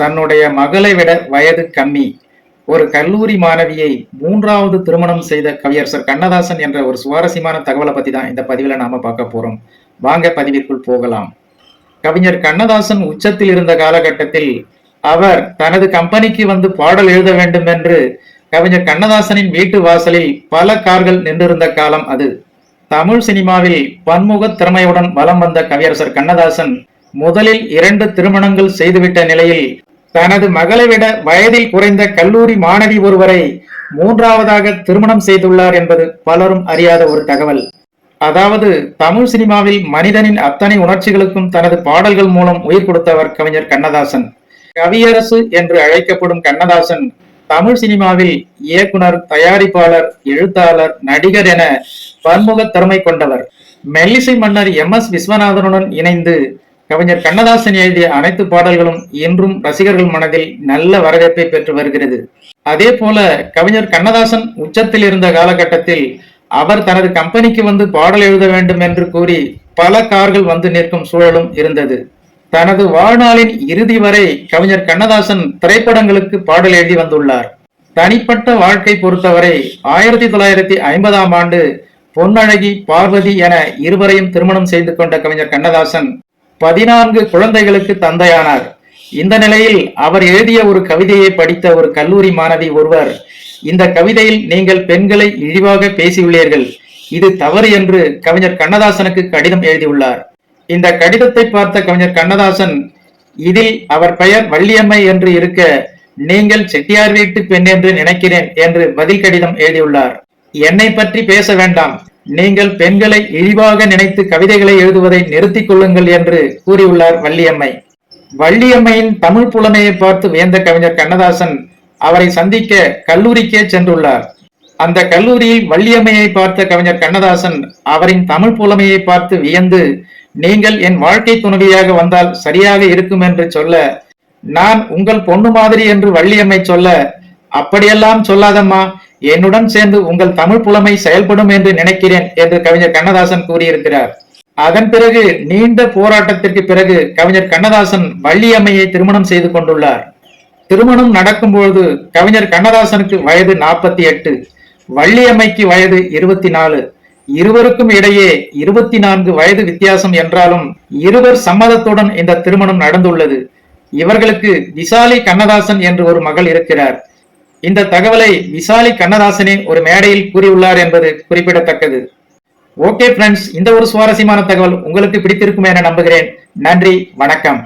தன்னுடைய மகளை விட வயது கம்மி ஒரு கல்லூரி மாணவியை மூன்றாவது திருமணம் செய்த கவியரசர் கண்ணதாசன் என்ற ஒரு சுவாரஸ்யமான தகவலை பத்தி தான் இந்த பதிவில் நாம பார்க்க போறோம். வாங்க பதிவிற்குள் போகலாம். கவிஞர் கண்ணதாசன் உச்சத்தில் இருந்த காலகட்டத்தில் அவர் தனது கம்பெனிக்கு வந்து பாடல் எழுத வேண்டும் என்று கவிஞர் கண்ணதாசனின் வீட்டு வாசலில் பல கார்கள் நின்றிருந்த காலம் அது. தமிழ் சினிமாவில் பன்முக திறமையுடன் வலம் வந்த கவியரசர் கண்ணதாசன் முதலில் 2 திருமணங்கள் செய்துவிட்ட நிலையில் தனது மகளை விட வயதில் குறைந்த கல்லூரி மாணவி ஒருவரை மூன்றாவதாக திருமணம் செய்துள்ளார் என்பது பலரும் அறியாத ஒரு தகவல். அதாவது தமிழ் சினிமாவில் மனிதனின் அத்தனை உணர்ச்சிகளுக்கும் தனது பாடல்கள் மூலம் உயிர் கொடுத்தவர் கவிஞர் கண்ணதாசன். கவியரசு என்று அழைக்கப்படும் கண்ணதாசன் தமிழ் சினிமாவில் இயக்குனர், தயாரிப்பாளர், எழுத்தாளர், நடிகர் என பன்முக திறமை கொண்டவர். மெல்லிசை மன்னர் MS விஸ்வநாதனுடன் இணைந்து கவிஞர் கண்ணதாசன் எழுதிய அனைத்து பாடல்களும் இன்றும் ரசிகர்கள் மனதில் நல்ல வரவேற்பை பெற்று வருகிறது. அதே போல கவிஞர் கண்ணதாசன் உச்சத்தில் இருந்த காலகட்டத்தில் அவர் தனது கம்பெனிக்கு வந்து பாடல் எழுத வேண்டும் என்று கூறி பல கார்கள் வந்து நிற்கும் சூழலும் இருந்தது. தனது வாழ்நாளின் இறுதி வரை கவிஞர் கண்ணதாசன் திரைப்படங்களுக்கு பாடல் எழுதி வந்துள்ளார். தனிப்பட்ட வாழ்க்கை பொறுத்தவரை 1950ஆம் ஆண்டு பொன்னழகி, பார்வதி என இருவரையும் திருமணம் செய்து கொண்ட கவிஞர் கண்ணதாசன் 14 குழந்தைகளுக்கு தந்தையானார். இந்த நிலையில் அவர் எழுதிய ஒரு கவிதையை படித்த ஒரு கல்லூரி மாணவி ஒருவர், இந்த கவிதையில் நீங்கள் பெண்களை இழிவாக பேசியுள்ளீர்கள், இது தவறு என்று கவிஞர் கண்ணதாசனுக்கு கடிதம் எழுதியுள்ளார். இந்த கடிதத்தை பார்த்த கவிஞர் கண்ணதாசன், இதில் அவர் பெயர் வள்ளியம்மை என்று இருக்க நீங்கள் செட்டியார் வீட்டு பெண் என்று நினைக்கிறேன் என்று பதில் கடிதம் எழுதியுள்ளார். என்னை பற்றி பேச வேண்டாம், நீங்கள் பெண்களை இழிவாக நினைத்து கவிதைகளை எழுதுவதை நிறுத்திக் கொள்ளுங்கள் என்று கூறியுள்ளார் வள்ளியம்மை. வள்ளியம்மையின் தமிழ் புலமையை பார்த்து வியந்த கவிஞர் கண்ணதாசன் அவரை சந்திக்க கல்லூரிக்கே சென்றுள்ளார். அந்த கல்லூரியில் வள்ளியம்மையை பார்த்த கவிஞர் கண்ணதாசன் அவரின் தமிழ் புலமையை பார்த்து வியந்து, நீங்கள் என் வாழ்க்கை துணைவியாக வந்தால் சரியாக இருக்கும் என்று சொல்ல, நான் உங்கள் பொண்ணு மாதிரி என்று வள்ளியம்மை சொல்ல, அப்படியெல்லாம் சொல்லாதம்மா, என்னுடன் சேர்ந்து உங்கள் தமிழ் புலமை செயல்படும் என்று நினைக்கிறேன் என்று கவிஞர் கண்ணதாசன் கூறியிருக்கிறார். அதன் பிறகு நீண்ட போராட்டத்திற்கு பிறகு கவிஞர் கண்ணதாசன் வள்ளியம்மையை திருமணம் செய்து கொண்டுள்ளார். திருமணம் நடக்கும்போது கவிஞர் கண்ணதாசனுக்கு வயது 48, வள்ளியம்மைக்கு வயது 24. இருவருக்கும் இடையே 24 வயது வித்தியாசம் என்றாலும் இருவர் சம்மதத்துடன் இந்த திருமணம் நடந்துள்ளது. இவர்களுக்கு விசாலி கண்ணதாசன் என்று ஒரு மகள் இருக்கிறார். இந்த தகவலை விசாலி கண்ணதாசனே ஒரு மேடையில் கூறியுள்ளார் என்பது குறிப்பிடத்தக்கது. ஓகே ஃப்ரெண்ட்ஸ், இந்த ஒரு சுவாரஸ்யமான தகவல் உங்களுக்கு பிடித்திருக்கும் என நம்புகிறேன். நன்றி, வணக்கம்.